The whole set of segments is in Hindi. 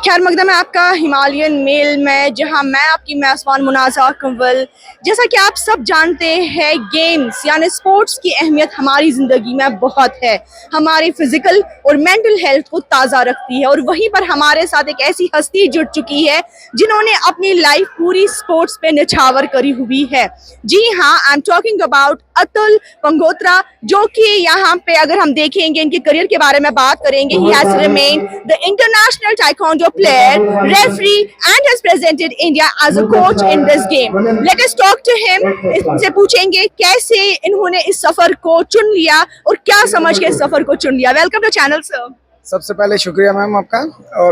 खैर मकदम है आपका हिमालयन मेल में, जहां मैं आपकी मेज़बान मुनाज़ा कंवल। जैसा कि आप सब जानते हैं, गेम्स यानी स्पोर्ट्स की अहमियत हमारी ज़िंदगी में बहुत है। हमारी फिजिकल और मेंटल हेल्थ को ताज़ा रखती है, और वहीं पर हमारे साथ एक ऐसी हस्ती जुड़ चुकी है जिन्होंने अपनी लाइफ पूरी स्पोर्ट्स पे निछावर करी हुई है। जी हाँ, I am talking about Atul Pangotra, जो कि यहाँ पे अगर हम देखेंगे इनके करियर के बारे में बात करेंगे, he has remained the international taekwondo player, referee, and has presented India as a coach in this game. Let us talk to him. इससे पूछेंगे कैसे इन्होंने इस सफर को चुन लिया और क्या समझ के इस सफर को चुन लिया। Welcome to channel sir. सबसे पहले शुक्रिया मैम आपका। और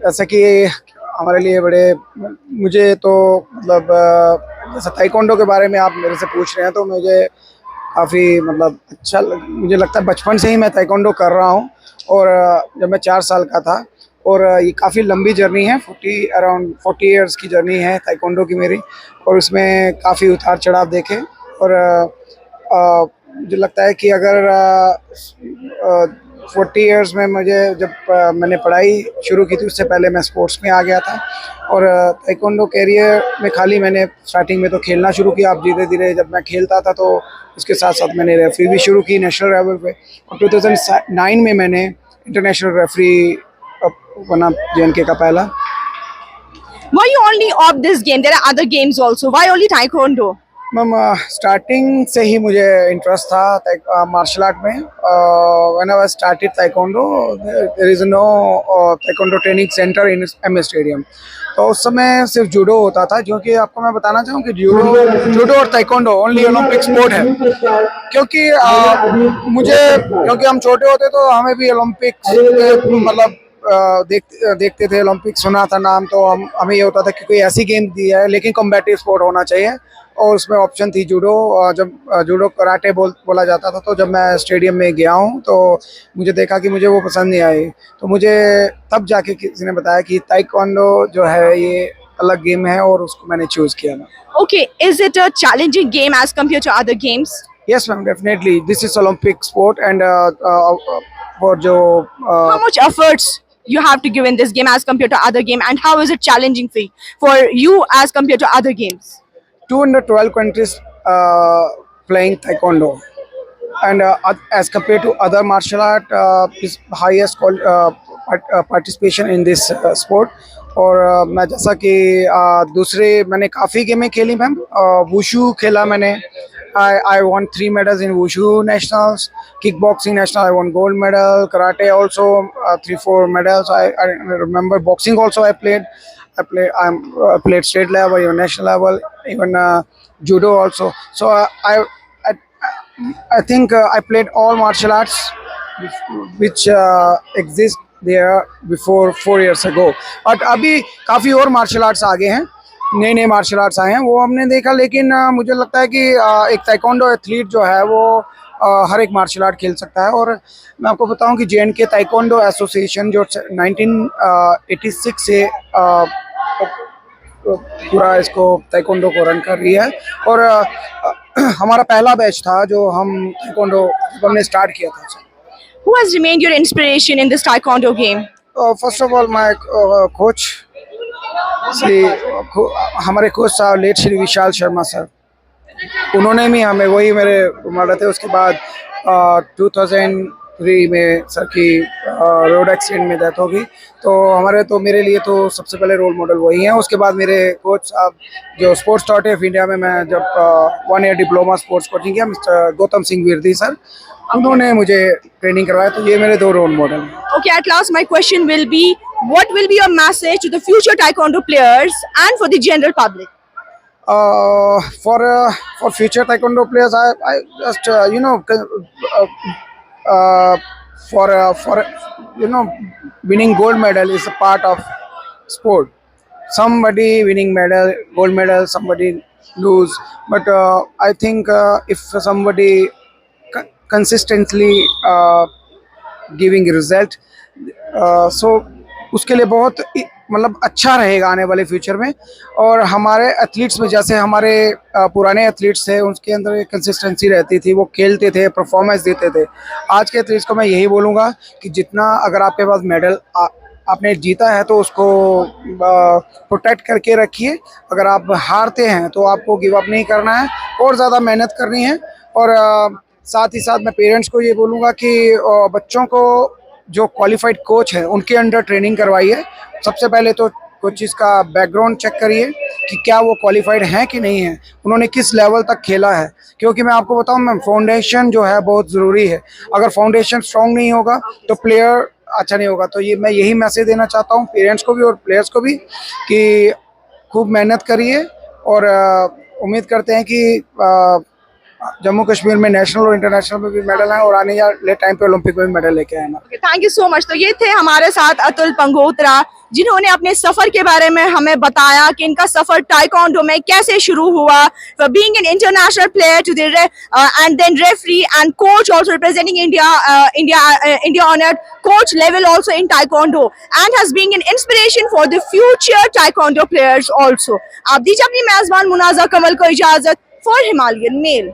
जैसा कि हमारे लिए बड़े मुझे तो मतलब जैसा ताइक्वांडो के बारे में आप मेरे से पूछ रहे हैं तो मुझे काफ़ी मतलब अच्छा मुझे लगता है बचपन से ही मैं ताइक्वांडो कर रहा हूँ। और जब मैं 4 साल का था, और ये काफ़ी लंबी जर्नी है, अराउंड 40 इयर्स की जर्नी है ताइक्वांडो की मेरी। और उसमें काफ़ी उतार चढ़ाव देखे। और मुझे लगता है कि अगर 40 इयर्स में मुझे जब मैंने पढ़ाई शुरू की थी, उससे पहले मैं स्पोर्ट्स में आ गया था। और ताइक्वांडो कैरियर में खाली मैंने स्टार्टिंग में तो खेलना शुरू किया। अब धीरे धीरे जब मैं खेलता था तो उसके साथ साथ मैंने रेफरी भी शुरू की नेशनल लेवल पे। और 2009 में मैंने इंटरनेशनल रेफरी बना JNK का पहला। Why you only opt this game? There are other games also. Why only taekwondo? Ma'am starting से ही मुझे इंटरेस्ट था मार्शल आर्ट में। When I was started taekwondo, there is no taekwondo training centre in MS स्टेडियम। तो उस समय सिर्फ जूडो होता था, क्योंकि आपको मैं बताना चाहूँ कि जूडो और ताइक्वांडो ओनली ओलंपिक स्पोर्ट है। क्योंकि क्योंकि हम छोटे होते तो हमें भी ओलंपिक्स मतलब देखते थे, ओलंपिक सुना था नाम, तो हमें ये होता था कि कोई ऐसी गेम दी है लेकिन कॉम्बैटिव स्पोर्ट होना चाहिए। और उसमें ऑप्शन थी जूडो। जब जूडो कराटे बोला जाता था, तो जब मैं स्टेडियम में गया हूँ तो मुझे देखा कि मुझे वो पसंद नहीं आई। तो मुझे तब जाके किसी ने बताया कि ताइक्वांडो जो है ये अलग गेम है, और उसको मैंने चूज किया था। Okay, is it a challenging game as compared to other games? Yes ma'am, definitely this is Olympic sport। and for जो How much efforts you have to give in this game as compared to other game, and how is it challenging for you as compared to other games? 212 countries playing taekwondo, and as compared to other martial art, is highest participation in this sport। और मैं जैसा कि दूसरे मैंने काफ़ी गेमें खेली मैम। वुशु खेला मैंने। I won 3 medals in wushu nationals, kickboxing national I won gold medal, karate also 3-4 medals I remember, boxing also I played state level, even national level, even judo also. So I think I played all martial arts which exist there before 4 years ago। But अभी काफ़ी और मार्शल आर्ट्स आगे हैं, नए मार्शल आर्ट्स आए हैं, वो हमने देखा। लेकिन मुझे लगता है कि एक ताइक्वांडो एथलीट जो है वो हर एक मार्शल आर्ट खेल सकता है। और मैं आपको बताऊं कि JNK ताइक्वांडो एसोसिएशन जो 1986 से पूरा इसको ताइक्वांडो को रन कर रही है। और हमारा पहला बैच था जो हमने स्टार्ट किया था। Who has remained your inspiration in this taekwondo game? First of all my coach, हमारे कोच साहब लेट श्री विशाल शर्मा सर, उन्होंने भी हमें वही मेरे मॉडल थे। उसके बाद 2003 में सर की रोड एक्सीडेंट में डेथ हो गई। तो मेरे लिए तो सबसे पहले रोल मॉडल वही हैं। उसके बाद मेरे कोच साहब जो स्पोर्ट्स अथॉरिटी ऑफ इंडिया में मैं जब 1 ईयर डिप्लोमा स्पोर्ट्स कोचिंग किया, मिस्टर गौतम सिंह विरदी सर, उन्होंने मुझे ट्रेनिंग करवाया। तो ये मेरे 2 रोल मॉडल हैं। Okay, at last my question will be, what will be your message to the future taekwondo players and for the general public? For future taekwondo players, I just for winning gold medal is a part of sport. Somebody winning gold medal, somebody lose, but I think if somebody consistently giving result, so उसके लिए बहुत मतलब अच्छा रहेगा आने वाले फ्यूचर में। और हमारे एथलीट्स में जैसे हमारे पुराने एथलीट्स थे, उनके अंदर कंसिस्टेंसी रहती थी, वो खेलते थे, परफॉर्मेंस देते थे। आज के एथलीट्स को मैं यही बोलूँगा कि जितना अगर आपके पास मेडल आपने जीता है तो उसको प्रोटेक्ट करके रखिए। अगर आप हारते हैं तो आपको गिव अप नहीं करना है और ज़्यादा मेहनत करनी है। और साथ ही साथ मैं पेरेंट्स को ये बोलूँगा कि बच्चों को जो क्वालिफाइड कोच है उनके अंडर ट्रेनिंग करवाइए। सबसे पहले तो कोचिज़ का बैकग्राउंड चेक करिए कि क्या वो क्वालिफाइड हैं कि नहीं है, उन्होंने किस लेवल तक खेला है। क्योंकि मैं आपको बताऊं मैम, फाउंडेशन जो है बहुत ज़रूरी है। अगर फाउंडेशन स्ट्रांग नहीं होगा तो प्लेयर अच्छा नहीं होगा। तो ये मैं यही मैसेज देना चाहता हूँ पेरेंट्स को भी और प्लेयर्स को भी कि खूब मेहनत करिए। और उम्मीद करते हैं कि जम्मू कश्मीर में नेशनल और इंटरनेशनल में भी मेडल आए और आने वाले टाइम पे ओलंपिक में भी मेडल लेके आए। Thank you so much. तो ये थे हमारे साथ अतुल पंगोत्रा, जिन्होंने अपने सफर के बारे में हमें बताया कि इनका सफर ताइक्वांडो में कैसे शुरू हुआ, being an international player to the end then referee and coach also representing India on at coach level also in taekwondo and has been an inspiration for the future taekwondo players also. आप दीजिए अपनी मेजबान मुनाजा कमल को इजाजत। For Himalayan mail.